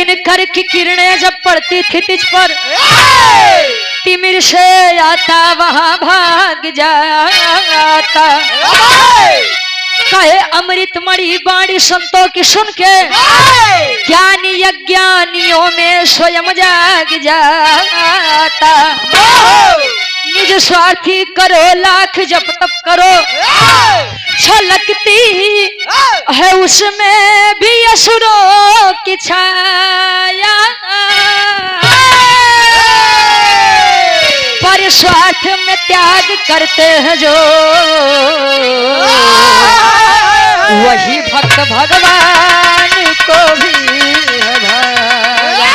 दिनकर की किरणें जब पड़ती थी तुझ पर, तिमिर से आता वहां भाग जाता। कहे अमृतमणि बाणी संतों की सुन के, ज्ञानी अज्ञानियों में स्वयं जाग जाता। निज स्वार्थी करो लाख जप तप करो, छलकती है उसमें भी असुरों की छाया। पर स्वार्थ में त्याग करते हैं जो, वही भक्त भगवान को भी है भाया।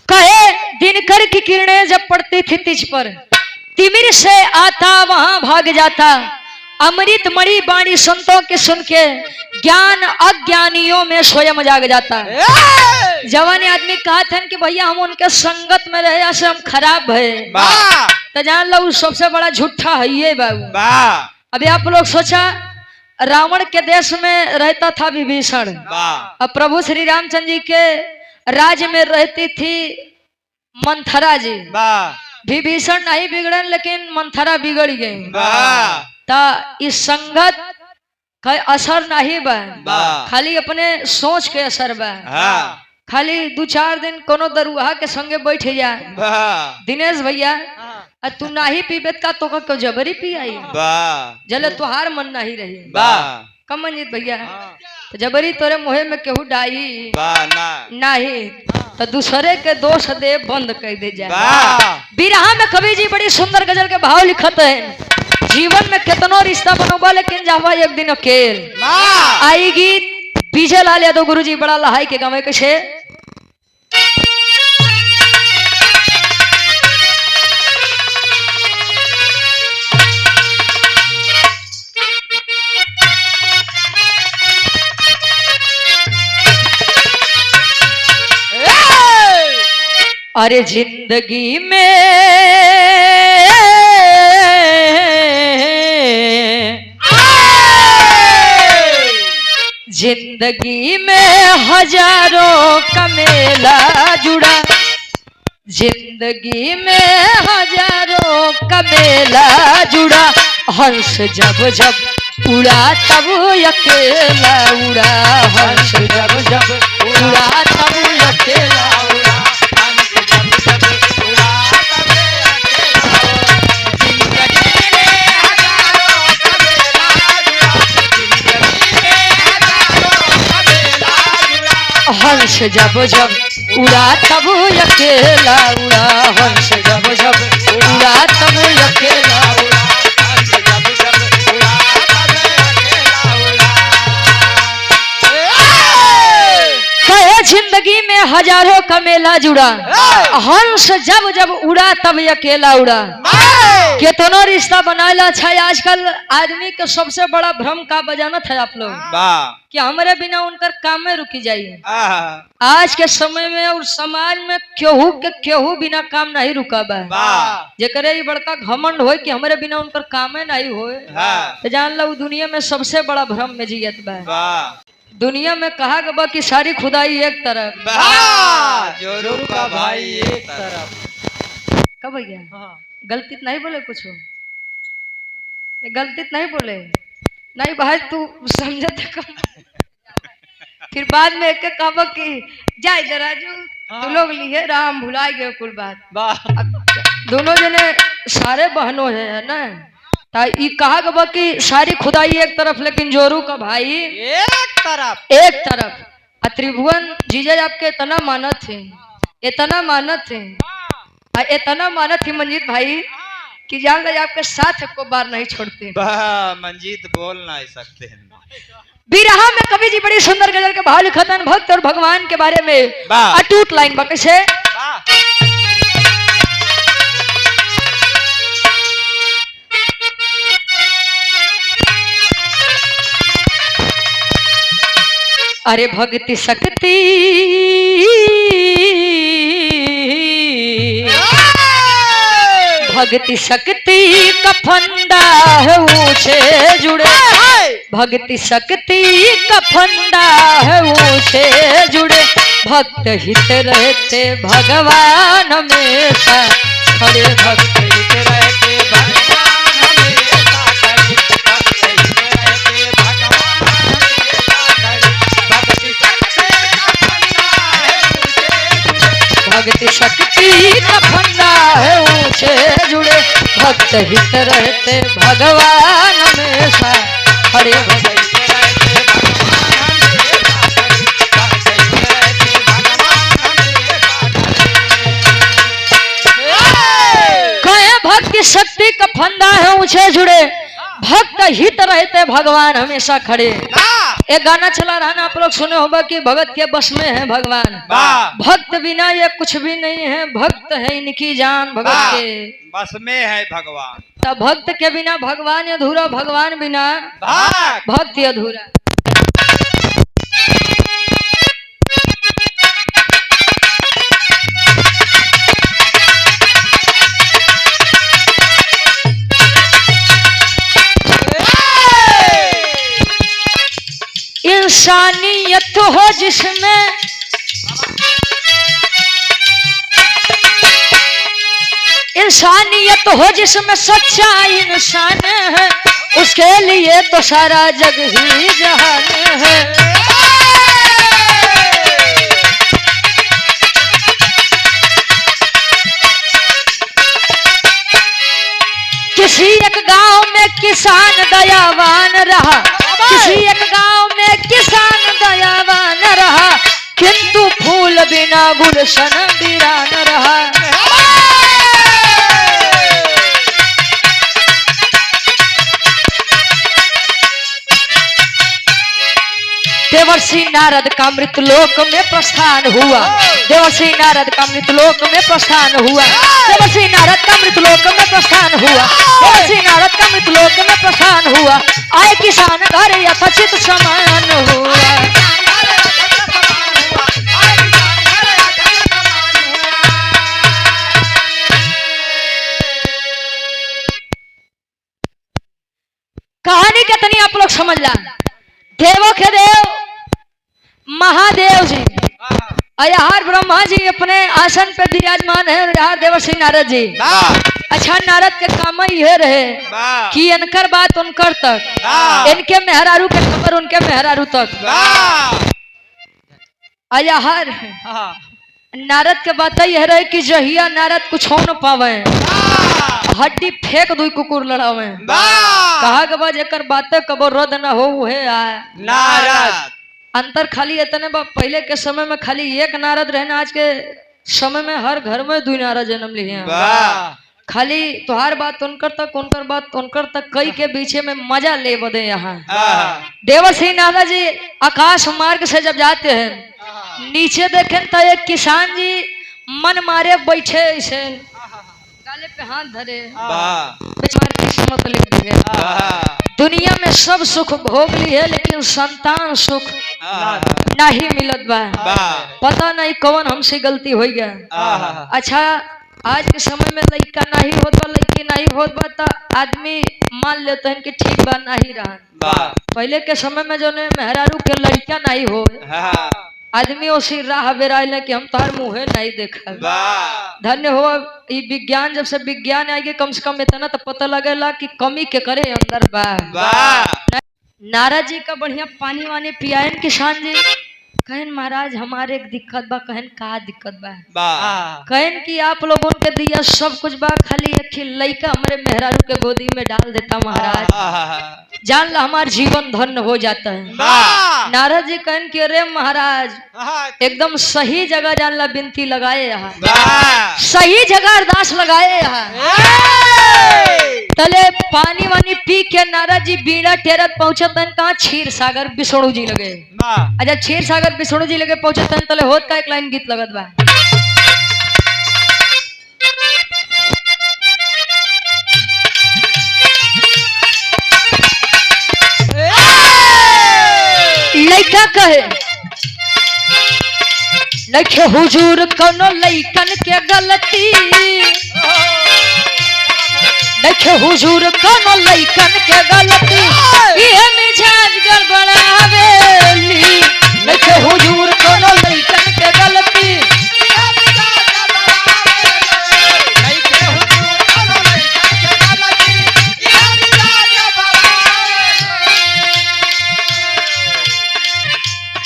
कहे दिनकर की किरणें जब पड़ती थी तुझ पर, तिमिर से आता वहां भाग जाता। अमृतमणि बाणी संतों के सुन के, ज्ञान अज्ञानियों में स्वयं जाग जाता। जवानी आदमी कहा था कि भैया हम उनके संगत में रहे ऐसे हम खराब है, तो जान लो सबसे बड़ा झूठा है ये बाबू। अभी आप लोग सोचा, रावण के देश में रहता था विभीषण, अब प्रभु श्री रामचंद्र जी के राज्य में रहती थी मंथरा जी। विभीषण नहीं बिगड़न लेकिन मंथरा बिगड़ गई। ता इस संगत का असर नहीं बा, खाली अपने सोच के असर बा। खाली 2-4 दिन कोनो दरुहा के संगे बैठ जा, दिनेश भैया तू नहीं पीबेत का तो क्यों जबरी पी आई, जले तुहार मन नहीं रही कम मंजित भैया, तो जबरी तोरे मुहे में केहू डाही नहीं, तो दूसरे के दोष दे बंद कर दे जाए। बिरहा में कवि जी बड़ी सुंदर गजल के भाव लिखत है, जीवन में कितनो रिश्ता बनोबा लेकिन जावा एक दिन अकेल आई। गीत विजय लाल यादव गुरु जी बड़ा लहाई के गावे कैसे। अरे जिंदगी में हजारों का मेला जुड़ा, जिंदगी में हजारों का मेला जुड़ा। हंस जब जब उड़ा तब अकेला उड़ा, हंस जब जब उड़ा तब अकेला उड़ा। हंस जब जब उड़ा तब अकेला उड़ा, हंस जब जब उड़ा तब अकेला उड़ा, हंस जब जब उड़ा तब अकेला उड़ा। कहे जिंदगी में हजारों का मेला जुड़ा, हंस जब जब उड़ा तब अकेला उड़ा। कितना रिश्ता बनाला अच्छा। आजकल आदमी के सबसे बड़ा भ्रम का बजाना था आप लोग कि हमारे बिना उनकर काम में रुकी जाइए। आज के समय में और समाज में केहू बिना काम नहीं रुका बा। जेकरे ये बड़का घमंड हो कि हमारे बिना उनकर काम नहीं हो, तो जान लो दुनिया में सबसे बड़ा भ्रम में जियत बा। दुनिया में कहा गया कि सारी खुदाई एक तरफ, जोरू का भाई एक तरफ। कब भैया गलती नहीं बोले, कुछ गलती नहीं बोले नहीं भाई, तू समझे तो फिर बाद में एक कहो कि जाए दराजू तू लोग लिए राम भुला गए कुल बात। दोनों जने सारे बहनों है ना, कहा गया कि सारी खुदाई एक तरफ लेकिन जोरू का भाई एक तरफ। त्रिभुवन जीजा आपके इतना मानत थे, इतना मानत थे, इतना मानत थी मंजीत भाई कि जान लो आपके साथ को बार नहीं छोड़ते। मंजीत बोल नहीं सकते हैं। बिरहा में कवि जी बड़ी सुंदर गजल के भाव लिखतन भक्त और भगवान के बारे में अटूट लाइन बकसे। अरे भक्ति शक्ति भक्ति शक्ति का फंदा है ऊंचे जुड़े, भक्ति शक्ति का फंदा है ऊंचे जुड़े, भक्त हित रहते भगवान हमेशा खड़े, भक्त हित रहते भगवान हमेशा खड़े, भक्त हित रहते भगवान हमेशा खड़े, भक्ति शक्ति का फंदा है ऊंचे जुड़े, भक्त हित रहते भगवान हमेशा खड़े, भक्त हित रहते भगवान हमेशा खड़े, भक्त हित रहते भगवान हमेशा खड़े। कहे भक्ति शक्ति का फंदा है ऊंचे जुड़े, भक्त हित रहते भगवान हमेशा खड़े। एक गाना चला रहा ना, आप लोग सुने होगा कि भगत के बस में है भगवान, भक्त बिना ये कुछ भी नहीं है, भक्त है इनकी जान, भगत के बस में है भगवान। तब भक्त के बिना भगवान अधूरा, भगवान बिना भक्त अधूरा। इंसानियत हो जिसमें, इंसानियत हो जिसमें सच्चा इंसान है, उसके लिए तो सारा जग ही जहान है। किसी एक गांव में किसान दयावान रहा, किसी एक गांव में किसान दयावान रहा, किंतु फूल बिना गुलशन वीरान रहा। देवर्षि नारद का मृतलोक में प्रस्थान हुआ, देवर्षि नारद का मृतलोक में प्रस्थान हुआ, देवर्षि नारद का मृतलोक में प्रस्थान हुआ, देवर्षि नारद का मृतलोक में प्रस्थान हुआ, आए किसान घर यथोचित समान हुआ। कहानी कितनी आप लोग समझ ला। देवों के देव महादेव जी, यहाँ ब्रह्मा जी अपने आसन पे विराजमान है, यहाँ देवर्षि नारद जी। अच्छा, नारद के काम यह रहे कि इनकर बात उनकर तक, इनके मेहरारू के खबर उनके मेहरारू तक। अयाहर नारद के बात यह रहे कि जहिया नारद कुछ हो न पावे, हड्डी फेंक दुई कुकुर लड़ावे, कहा के बाद एकर बातें कबो रद्द न हो है नारद। अंतर खाली इतने बा, पहले के समय में खाली एक नारद रहने, आज के समय में हर घर में दुई नारद जन्म लिए हैं। खाली तुहार बात उनकर तक, उनकर बात उनकर तक, कई के पीछे में मजा ले बदे। यहाँ देवर्षि नारद जी आकाश मार्ग से जब जाते हैं, नीचे देखें तो एक किसान जी मन मारे बैठे, ऐसे गाले पे हाथ धरे, बेचारे किस्मत लिख दिए। दुनिया में सब सुख भोग ली है, लेकिन संतान सुख नहीं मिलत बा। पता नहीं कौन हमसे गलती हो गया। अच्छा, आज के समय में लड़का नहीं होत बा, लड़की नहीं होत बा, तो आदमी मान लेते हैं कि ठीक बा, नहीं रहा। पहले के समय में जो ने मेहरारू के लड़का नहीं हो, आदमी उसी राह बेराइले कि हम तार मुँह नहीं देखा। धन्य हो ये विज्ञान, जब से विज्ञान आएगी कम से कम इतना तो पता लगेला कि कमी के करे अंदर बा। नारद जी का बढ़िया पानी वानी पियायन किसान जी, कहन महाराज हमारे एक दिक्कत बा। कहन का दिक्कत बा? कहन कि आप लोगों के दिया सब कुछ बा, खाली एक लड़का हमारे मेहरारू के गोदी में डाल देता महाराज, जान ला हमारा जीवन धन्य हो जाता है। नारद जी कहन कि अरे महाराज एकदम सही जगह जान ला बिनती लगाए, यहाँ सही जगह अरदास लगाए। यहाँ तले पानी वानी पी के नारद जी बीड़ा टेरत पहुंचत कहा क्षीर सागर विष्णु जी लगे। अच्छा, क्षीर सागर विष्णु जी लगे पहुंचत तले होत का एक लाइन गीत लगत बा। लइका कहे लखे हुजूर कोनो लइकन के गलती, देखे हुजूर कोनो लइकन के गलती ये मिजाज गड़बड़ावेली देखे हुजूर कोनो लइकन के गलती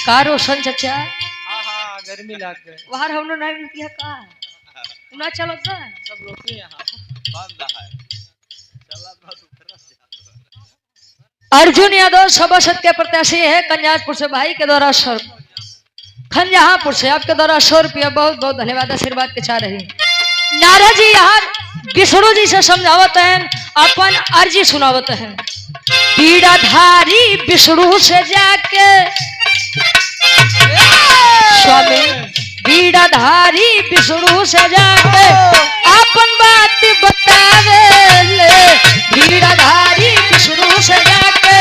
का रोशन चचा गर्मी लग गई वहां हमने नहीं किया का ना चलो का सब रोटी यहाँ बंद है चला ना दूसरा अर्जुन यादव सभासद के प्रत्याशी है कंजाजपुर से भाई के द्वारा खंजहापुर से आपके द्वारा 100 रुपया बहुत बहुत धन्यवाद आशीर्वाद के चाह रहे नारद जी यहाँ विष्णु जी से समझावत हैं अपन अर्जी सुनावत हैं पीड़ाधारी विष्णु से जाके स्वामी पीड़ाधारी विष्णु से जाके अपन बात बतावे ले पीड़ाधारी विष्णु से जाके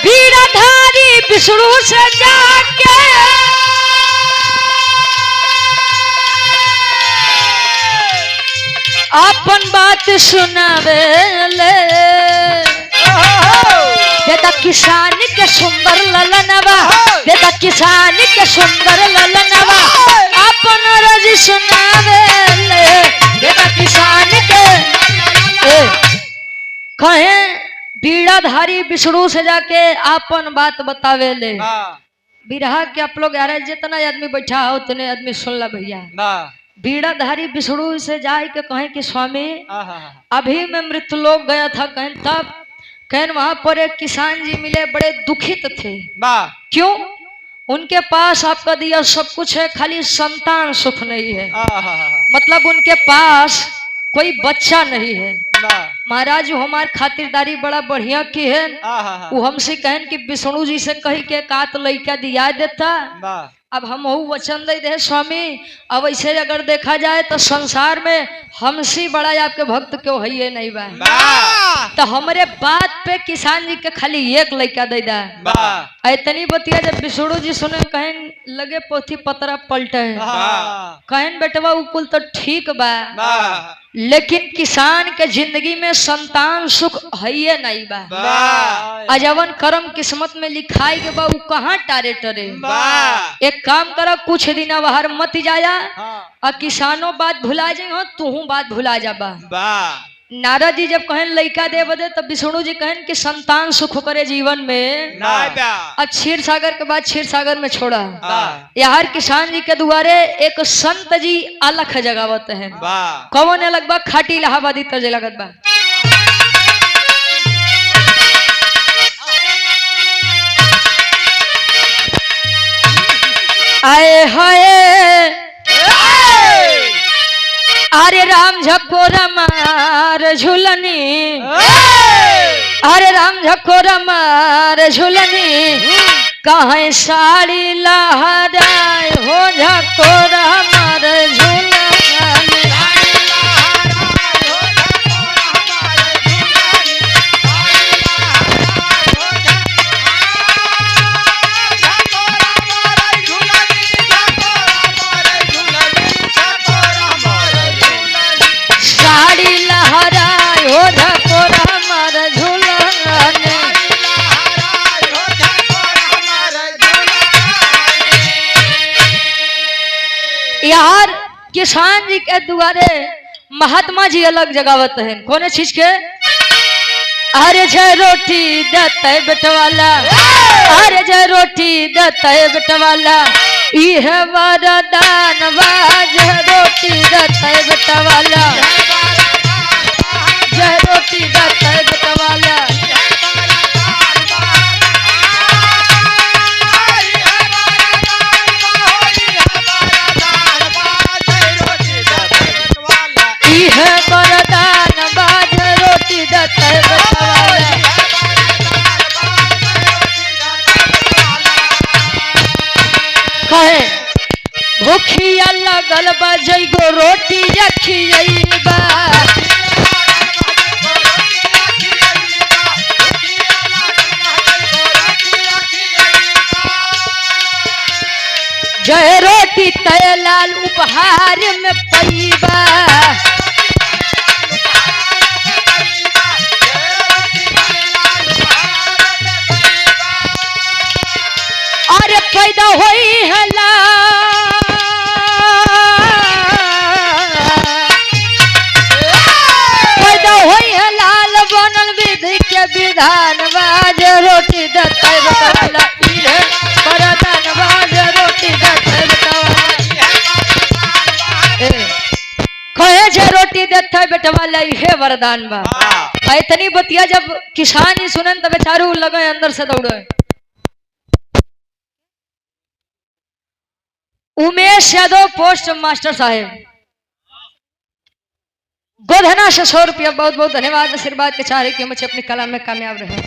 पीड़ाधारी विष्णु से जाके अपन बात सुनावे ले देता किसान के सुंदर ललनवा देता किसान के सुंदर ललनवा अपन रजी सुनावे ले देता किसान के कहे बीड़ाधारी विष्णु से जाके अपन बात बतावे ले बिरहा के आप लोग यार जितना आदमी बैठा हो उतने आदमी सुन ला भैया बीड़ाधारी विष्णु से जाए के कहें कि स्वामी अभी मैं मृतलोक गया था कहें तब कहें वहां पर एक किसान जी मिले बड़े दुखित थे क्यों उनके पास आपका दिया सब कुछ है खाली संतान सुख नहीं है मतलब उनके पास कोई बच्चा नहीं है महाराज हमार खातिरदारी बड़ा बढ़िया की है वो हमसे कहन कि विष्णु जी से कही के कात लइका दिया देता अब हम वचन दे दे स्वामी अब ऐसे अगर देखा जाए तो संसार में हमसे बड़ा आपके भक्त क्यों है ये नहीं बा तो हमारे बात पे किसान जी के खाली एक लड़का दे दा इतनी बतिया जब विष्णु जी सुने कहन लगे पोथी पतरा पलटे कहन बेटवा उकुल तो ठीक बा लेकिन किसान के जिंदगी में संतान सुख है नहीं बा अजवन कर्म किस्मत में लिखाई के बा कहाँ टारे टरे एक काम करा कुछ दिन बाहर मत जाया और किसानों बात भुला जाए हो तू बात भुला जाबा नारद जी जब कहन लइका दे बदे तब विष्णु जी कहन कि संतान सुख करे जीवन में और क्षीर सागर के बाद क्षीर सागर में छोड़ा यार किसान जी के दुआरे एक संत जी अलख जगावत है कौन अलग बा खाटी इलाहाबादी तर्ज लगत बा आए हाय अरे राम झकोर मार झुलनी अरे राम झकोर मार झुलनी कहीं साड़ी लहराए हो झकोर मार झुलनी यार किसान जी के दुआरे महात्मा जी अलग जगावत है कौन चीज के अरे जय रोटी दते बेटवाला अरे जय रोटी दते बेटवाला इह वरदान बाज रोटी दते बेटवाला जय रोटी दते बेटवाला वरदान बाज रोटी दते बेटवाला कहे भूखिया लगल बा जइगो रोटी रखियई बा उपहार में पैबा। अरे पैदा होई है पैदा होई है लाल बनल विधि के विधान बाज रोटी दत्तै बतावला इहे वरदान बाज रोटी दत्तै बतावला कहे जे रोटी दत्तै बेटवाला इहे वरदान बा। इतनी बतिया जब किसान ही सुनन त बेचारू लगे अंदर से दौड़े। उमेश यादव पोस्ट मास्टर साहेब गोधना से 100 रुपया बहुत बहुत धन्यवाद। आशीर्वाद के चाहे कि मुझे अपनी कला में कामयाब रहे।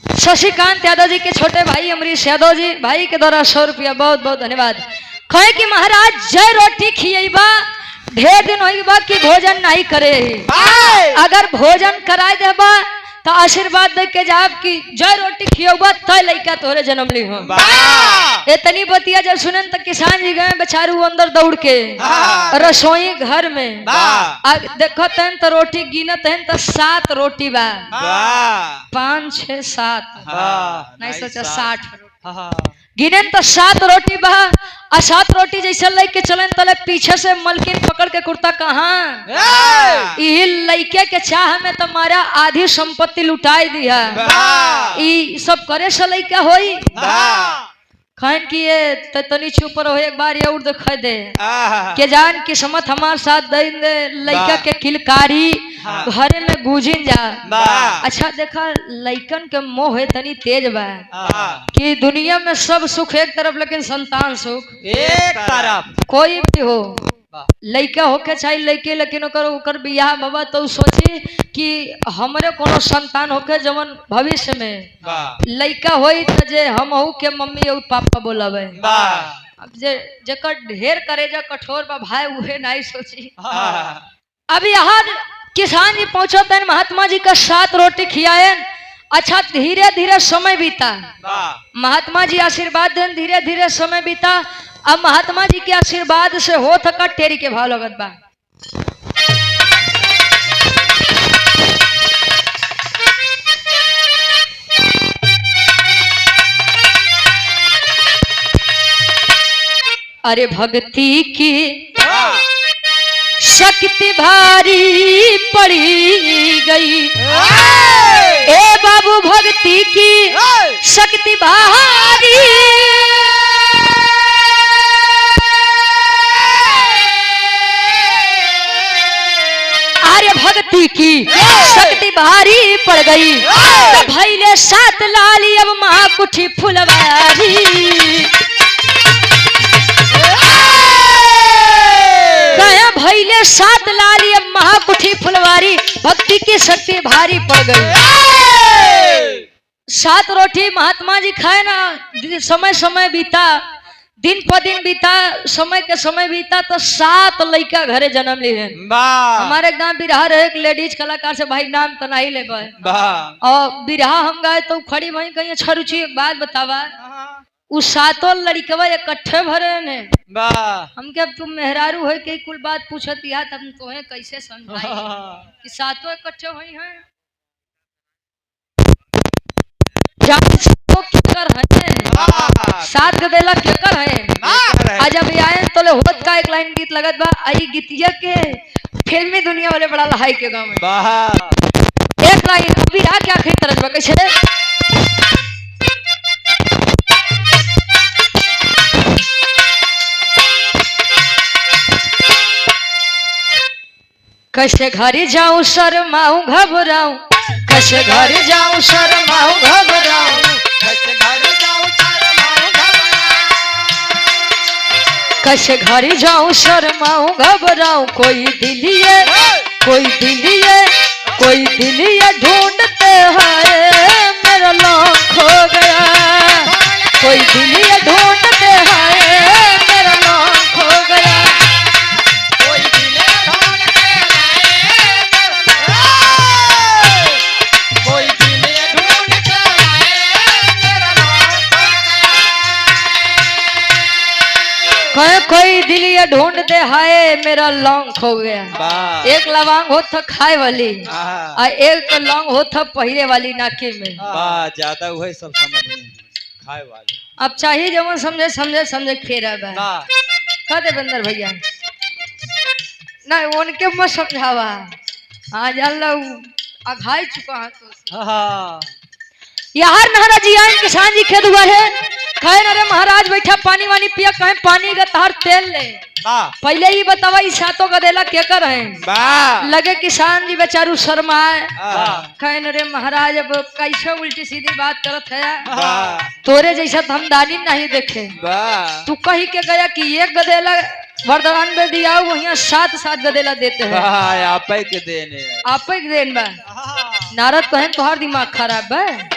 शशिकांत यादव जी के छोटे भाई अमरीश यादव जी भाई के द्वारा 100 रुपया बहुत बहुत धन्यवाद। कहे कि महाराज जय रोटी खिएबा ढेर दिन होइबा कि भोजन नहीं करे। अगर भोजन कराए देबा तो आशीर्वाद दे के जाब कि जय रोटी खिएबा तय लइका तोरे जन्म ली हो। इतनी बतिया जब सुनन तो किसान जी गए बेचारू अंदर दौड़ के रसोई घर में देखो तन तो रोटी गिनत हैं तो 7 रोटी बा। 5 6 7 नहीं सोचा 60 गिनन तो 7 रोटी बा। और 7 रोटी जैसे लेके चलन तले पीछे से मलकिन पकड़ के कुर्ता कहाँ लइके के चाह में तुम्हारा आधी संपत्ति लुटाई दिया। ई सब करे से लइका होई खान की ये तनी चुप रहो एक बार ये उड़ दिखाई दे के जान किस्मत हमारे साथ दे दे लइका के किलकारी घरे में गुजिन जा। अच्छा देखा लइकन के मोह है तनी तेज बा कि दुनिया में सब सुख एक तरफ लेकिन संतान सुख एक तरफ। कोई भी हो लइका होके चाहे लइके लेकिन ओकर बियाह बाबा तो सोची कि हमरे कोनो संतान होके जवन भविष्य में लइका होई त जे हम हूँ के मम्मी और पापा बोलावे। अब जे जेकर ढेर करेजा कठोर बा भाई उहे नहीं सोची। अब यहाँ किसान जी पहुंचो तन महात्मा जी का 7 रोटी खियाए। अच्छा धीरे धीरे समय बीता महात्मा जी आशीर्वाद देन धीरे धीरे समय बीता। अब महात्मा जी के आशीर्वाद से हो थका टेरी के भाव लगत बा। अरे भक्ति की शक्ति भारी पड़ी गई ए बाबू भक्ति की शक्ति भारी। अरे भक्ति की शक्ति भारी पड़ गई तो भैले 7 लाली अब महाकुठी फुलवारी। गया भैले 7 लाली अब महाकुठी फुलवारी भक्ति की शक्ति भारी पड़ गई। 7 रोटी महात्मा जी खाए ना समय समय बीता दिन पर दिन बीता समय के समय बीता तो 7 लड़का घरे जन्म ली है। हमारे गांव बिरहा रहे एक लेडीज कलाकार से भाई नाम तो नहीं ले पाए और बिरहा हम गाए तो खड़ी वहीं कहीं अच्छा रुचि एक बात बतावा उस 7 लड़कवा इकट्ठे भरे ने हम के अब तुम मेहरारू है के कुल बात पूछत या तब तोहे कैसे समझाई कि 7 इकट्ठे हुई हैं सात गदेला केकर है आज अब आए तो ले होत का एक लाइन गीत लगत बा आई गीतिया के फिल्मी दुनिया वाले बड़ा लहाई के गांव में एक लाइन अभी आ क्या आखिरी तरफ बा कैसे कैसे घर जाऊं शर्माऊं घबराऊं कैसे घर जाऊं शर्माऊं घबराऊं कैसे घर जाऊं शर्माऊं कैसे घर जाऊं शर्माऊं घबराऊं कोई दिलिए ढूंढते हैं मेरा लौंग खो गया कोई दिलिए ढूंढते हैं मेरा लौंग खो गया कोई के ढूंढ दे हाय मेरा लौंग खो गया। वाह एक लवांग हो था खाए वाली हाँ, और एक लौंग हो था पहिरे वाली नाके में। वाह ज्यादा वही सब समझ नहीं खाए वाले। अब चाहिए जब समझे समझे समझे फेर अब वाह कह देवेंद्र भैया नहीं उनके मत समझावा। हाँ जान लो अघाई चुका है तो हाँ यार नहरा जी आए किसान जी खेत हुआ है कहे अरे महाराज बैठा पानी वानी पिया कहे पानी का तार तेल ले वाह पहले ही बतावा इस सातों का देला क्या कर है। वाह लगे किसान जी बेचारू शर्माए हाँ, कहे अरे महाराज अब कैसे उल्टी सीधी बात करत है वाह तोरे जैसा धमदानी नहीं देखे। वाह तू कही के गया कि एक गदेला वरदान में दिया वही 7-7 गदेला देते हैं वाह आप ही के देने आप ही देन बा। नारद कहें तोहार दिमाग खराब है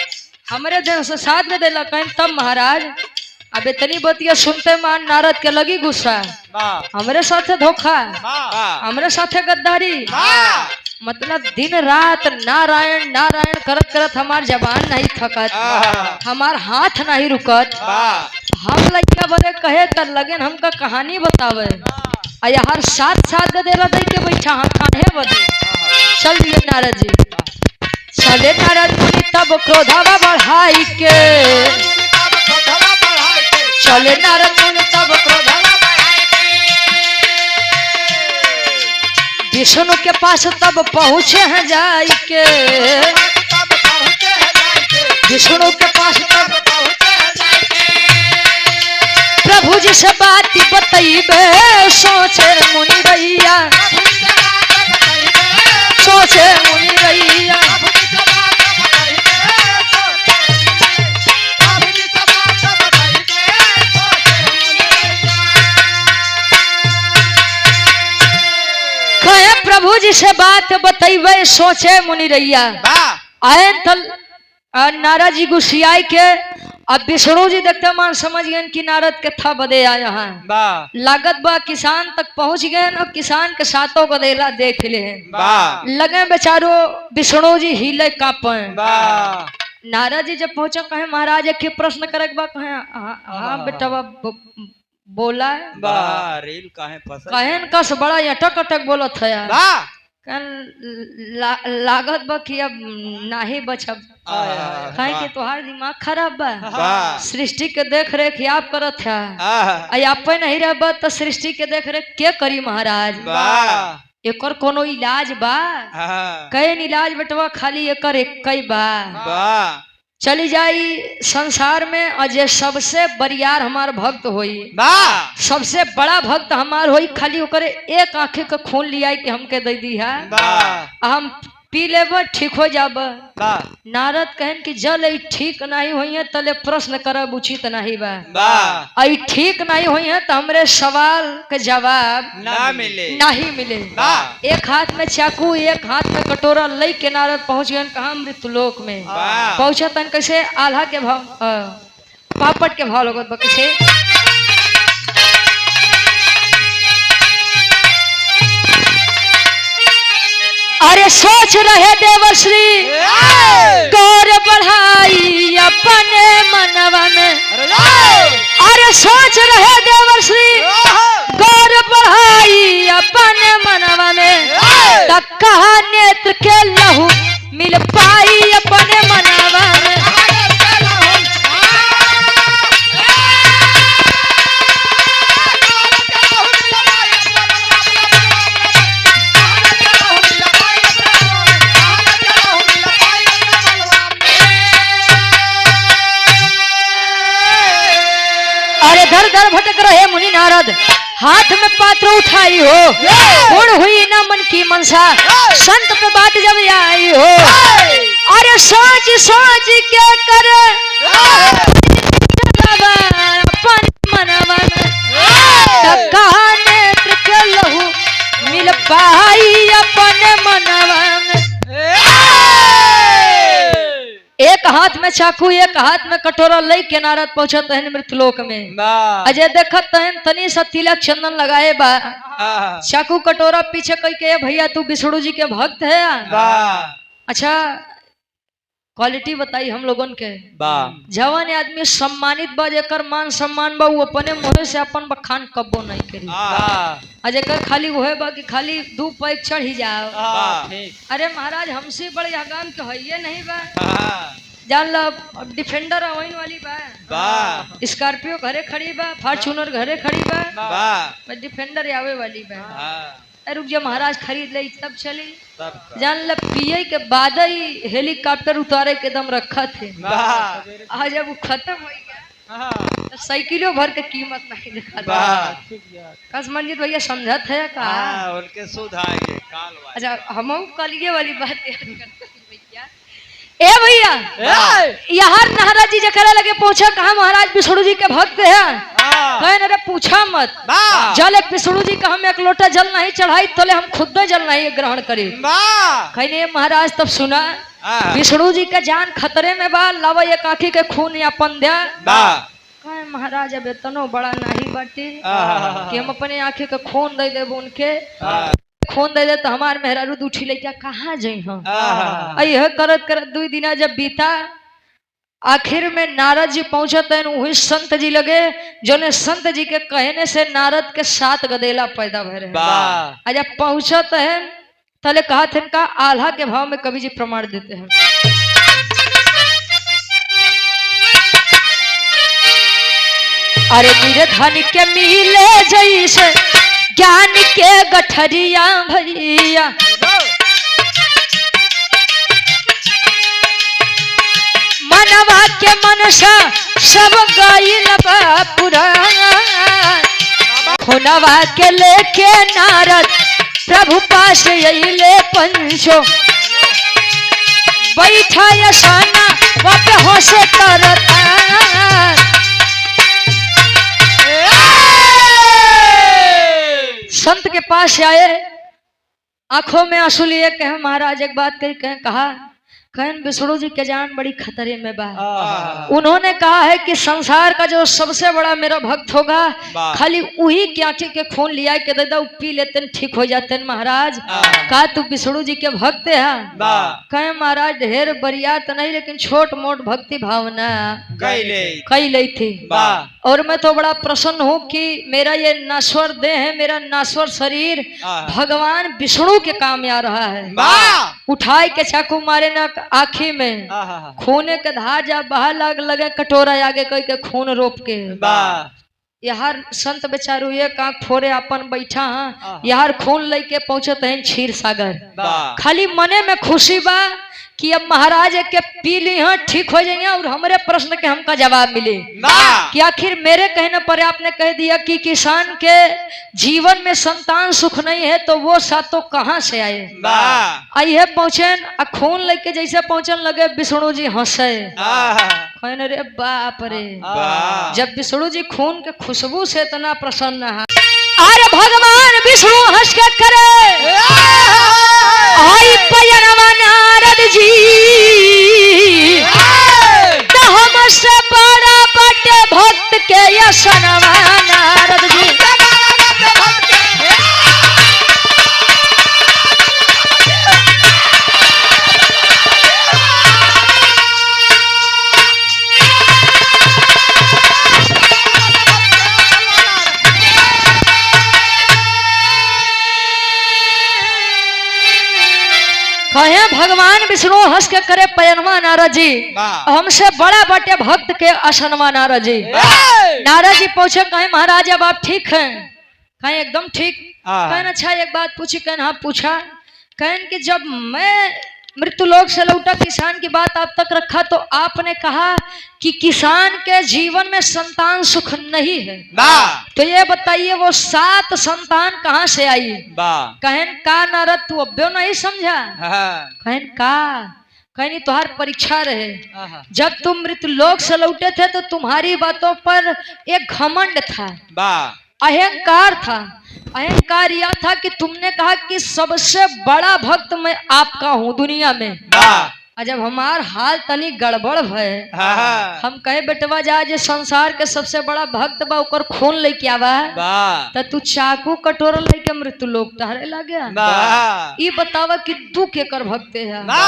हमारे देन से 7 गदेला कहें तब महाराज अब इतनी बतिया सुनते मान नारद के लगी गुस्सा वाह हमरे साथे धोखा वाह हमरे साथे गद्दारी वाह मतलब दिन रात नारायण नारायण करत करत हमार जबान नहीं थकत हमार हाथ नहीं रुकत। वाह हम लड़का बड़े कहे कर लगे हमका कहानी बतावे आ यार 7-7 गदेला दे के बैठा हम काहे बदे। चल दिए नारद जी चले नारद मुनि तब क्रोधावा बढ़ाई के चले नारद मुनि तब क्रोधावा बढ़ाई के विष्णु के पास तब पहुँचे हैं जाई के विष्णु के पास तब पहुँचे हैं जाई के प्रभु जी से बात बतैबे सोचे मुनि रैया सोचे मुनि रैया कहे प्रभु जी से बात बतैबे सोचे मुनि रैया। आए थल नारद जी गुस्सियाई के अब विष्णु जी देखते मान समझ गए कि नारद के था बदे आया है वाह लागत बा किसान तक पहुंच गए और किसान के सातों गदेला देख ले वाह लगे बेचारो विष्णु जी हिले कांपे। वाह नारद जी जब पहुंचा कहे महाराज के प्रश्न करे बा कहे हाँ बेटा बोला है वाह रेल काहे फंसा कहन कस बड़ा अटक अटक बोलत है यार वाह लागत बा कि अब नाही बचब कहे कि तोहार दिमाग खराब बा वाह सृष्टि के देख रेख आप करत है आह, आप नहीं रह तो सृष्टि के देख रेख के करी महाराज वाह एकर कोनो इलाज बा आह, कहें इलाज बेटवा खाली एकर एक बा वाह चली जाई संसार में अजय सबसे बरियार हमार भक्त होई वाह सबसे बड़ा भक्त हमार होई खाली ओकरे एक आंखें का खून लिया कि हमके दे दी है वाह हम पी लेब ठीक हो जाब। वाह नारद कहन कि जल ई ठीक नहीं हुई है तले प्रश्न करब उचित नहीं बा वाह आई ठीक नहीं हुई है तो हमरे सवाल के जवाब ना मिले नहीं मिले। वाह एक हाथ में चाकू एक हाथ में कटोरा लई के नारद पहुंच गए कहा मृत्युलोक में वाह पहुंचा तन कैसे आल्हा के भाव पापट के भाव लगत बा कैसे अरे सोच रहे देवश्री गौर बढ़ाई अपने मनवा में अरे सोच रहे देवश्री गौर बढ़ाई अपने मनवा में तब कहा नेत्र के लहू मिल पाई अपने मनवा में। अरे धर धर भटक रहे मुनि नारद हाथ में पात्र उठाई हो पूर्ण हुई न मन की मनसा संत पे बात जब आई हो अरे सोच सोच के करे अपन मनवा में तब कहा नेत्र के लहू मिल पाई अपने मनवा में। एक हाथ में चाकू एक हाथ में कटोरा लई के नारद पहुंचत है मृत्युलोक में। वाह अजय देखत तहन तनी सा तिलक चंदन लगाए बा आह, चाकू कटोरा पीछे कह के भैया तू विष्णु जी के भक्त है वाह अच्छा क्वालिटी बताई हम लोगन के। वाह जवान आदमी सम्मानित बा, जेकर मान सम्मान बा, वो अपने मुँह से अपन बखान कब्बो नहीं करी। वाह आ जेकर खाली वह बा कि खाली 2 पैक चढ़ ही जाओ। वाह ठीक अरे महाराज हमसे बड़े हगाम तो है ये नहीं बा। हाँ, जान लो अब डिफेंडर अवैन वाली बा, वाह स्कॉर्पियो घरे खड़ी बा, फॉर्च्यूनर घरे खड़ी बा, वाह डिफेंडर आवे वाली बा। हाँ, अरे रुक जा महाराज खरीद ले तब चली। सब जान ल पिए के बाद ही हेलीकॉप्टर उतारे के दम रखा थे। वाह आज जब वो खत्म हो गया तो साइकिलों भर के कीमत नहीं दिखा। वाह कस मंजित भैया समझत है का? हाँ, उनके सुध आएंगे काल वाले। अच्छा हम कलिए वाली बात याद करते हैं भैया। ए भैया यार महाराज जी जकरा लगे पूछा कहा महाराज विष्णु जी के भक्त है? कहन अरे पूछा मत, वाह जल एक विष्णु जी का हम एक लोटा जल नहीं चढ़ाई तोले हम खुद जल नहीं ग्रहण करी। वाह कहने महाराज तब सुना हाँ, विष्णु जी का जान खतरे में बा, लावा एक आँखी के खून या पंद्या। वाह कहे महाराज अब इतनो बड़ा नहीं बाटी हाँ, कि हम अपने आँखी के खून दे देब उनके। हाँ, खून दे दे तो हमार मेहरारू उठी लेके कहाँ जाइ हम। हाँ, यह करत करत 2 दिन जब बीता, आखिर में नारद जी पहुंचत हैं वही संत जी लगे, जो ने संत जी के कहने से नारद के 7 गदेला पैदा भय रहे। वाह जब पहुंचत है तले कहा थे इनका आल्हा के भाव में कवि जी प्रमाण देते हैं। अरे निर्धन के मिले जैसे ज्ञान के गठरिया भैया, मनवा के मनसा सब गईल बा पुराण, खुनवा के लेके नारद प्रभु पास अइले पंचो, बैठा यशाना वापे होसे तरता। संत के पास आए, आंखों में आंसू लिए, कहे महाराज एक बात कही। कहा कहन विष्णु जी के जान बड़ी खतरे में बा। उन्होंने कहा है कि संसार का जो सबसे बड़ा मेरा भक्त होगा खाली वही की आंखी के खून लिया के दे दो, पी लेते न ठीक हो जाते न महाराज। कहा तू विष्णु जी के भक्त है? कहे महाराज ढेर बरिया तो नहीं लेकिन छोट मोट भक्ति भावना कई ली थी। और मैं तो बड़ा प्रसन्न हूँ कि मेरा ये नाश्वर देह है, मेरा नाश्वर शरीर भगवान विष्णु के काम आ रहा है। उठाए के चाकू मारे ना आँखी में, खूने के धार जा बहा लगे कटोरा आगे कह के खून रोप के। यार संत बेचारू एक आँख फोड़े अपन बैठा यार खून लेके पहुंचत है क्षीर सागर। खाली मने में खुशी बा कि अब महाराज के पी ली हाँ ठीक हो जाएंगे और हमारे प्रश्न के हमका जवाब मिले कि आखिर मेरे कहने पर आपने कह दिया कि किसान के जीवन में संतान सुख नहीं है तो वो सातों कहाँ से आए। आइए पहुंचे खून लेके जैसे पहुंचने लगे विष्णु जी हंसे, कहने रे बाप रे। जब विष्णु जी खून के खुशबू से इतना प्रसन्न है, अरे भगवान विष्णु हंस के करे आई पयनवा नारद जी, तो हमसे बड़ा बटे भक्त के यशनवा नारद जी। कहे भगवान विष्णु हंस के करे पयनवा नारद जी, हमसे बड़ा बटे भक्त के असनवा नारद जी। नारद जी पूछे कहे महाराज अब आप ठीक हैं? कहे एकदम ठीक। कहन अच्छा एक बात पूछी? कहन हाँ पूछा। कहन कि जब मैं मृत्युलोक से लौटा किसान की बात आप तक रखा तो आपने कहा कि किसान के जीवन में संतान सुख नहीं है, तो ये बताइए वो 7 संतान कहाँ से आई? कहन का नारद तू अब्बे नहीं समझा? कहन का? कहनी तुहार परीक्षा रहे, जब तुम मृत्युलोक से लौटे थे तो तुम्हारी बातों पर एक घमंड था, अहंकार था। अहंकार यह था कि तुमने कहा कि सबसे बड़ा भक्त मैं आपका हूं दुनिया में, और जब हमार हाल तनी गड़बड़ भय हाँ हम कहे बेटवा जा जे संसार के सबसे बड़ा भक्त बा ओकर खून लेके आवा बा त तू चाकू कटोरा लेके मृत्यु लोक टहरे लागे बा ई बतावा कि तू केकर भक्त है बा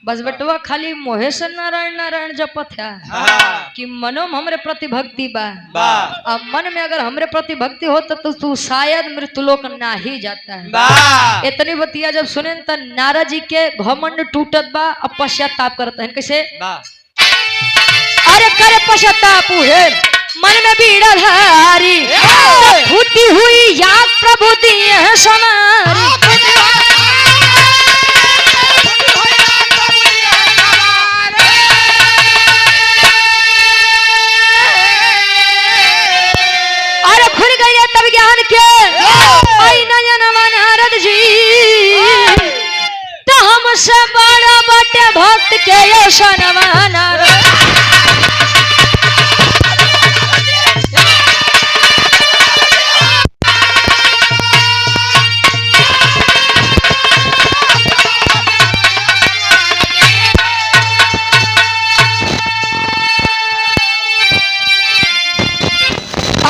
बस बेटवा खाली मोहे से नारायण नारायण जपत है हाँ कि मनो में हमरे प्रति भक्ति बा बा अब मन में अगर हमरे प्रति भक्ति हो तो तू शायद मृत्यु लोक ना ही जाता है बा इतनी बतिया जब सुने त नारद जी के घमंड टूटत बा अब पश्चाताप करते हैं कैसे बा अरे करे पश्चाताप है मन में बीड़ा धारी फूटी हुई याद प्रभु दिए हैं समारी अरे खुल गई तब ज्ञान के आई नयनवा नारद जी तो हमसे बड़ा बाटे भक्त के यशनवा नारद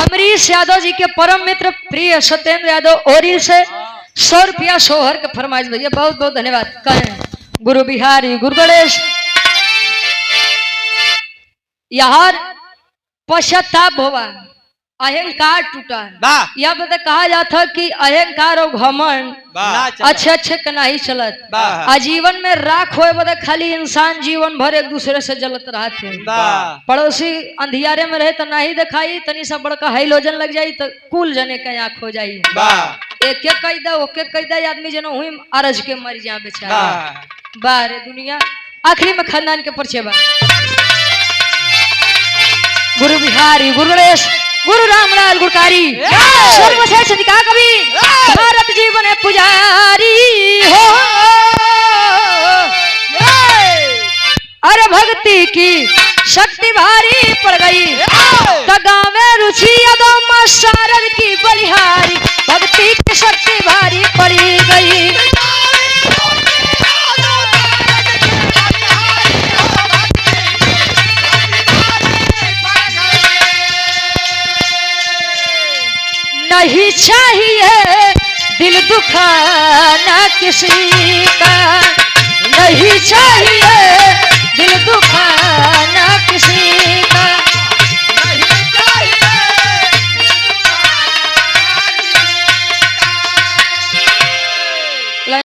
अमरीश यादव जी के परम मित्र प्रिय सत्येंद्र यादव ओरी से 100 रुपया सोहर के फरमाइश भैया बहुत बहुत धन्यवाद करें गुरु बिहारी गुरु गणेश यार पश्चाताप होवा अहंकार टूटा बा यह बता कहा जाता कि अहंकार और घमंड बा अच्छे अच्छे का नहीं चलत बा आजीवन में राख होए बता खाली इंसान जीवन भर एक दूसरे से जलत रहते बा पड़ोसी अंधियारे में रहे तो नहीं दिखाई तनी सा बड़का हाइलोजन लग जाई तो कुल जने का आंख हो जाई बा एक एक कैदा ओके कैदा आदमी जनो हुई अरज के मर जा बेचारा बा बारे दुनिया आखिरी में खानदान के परिचय बा गुरु बिहारी गुरु गणेश गुरु रामलाल गुरकारी सर्वश्रेष्ठ दिखा कवि भारत जीवन है पुजारी हो अरे भक्ति की शक्ति भारी पड़ गई गाँव में रुचि यादव मां शारद की बलिहारी भक्ति की शक्ति भारी पड़ी गई नहीं चाहिए दिल दुखाना किसी का नहीं चाहिए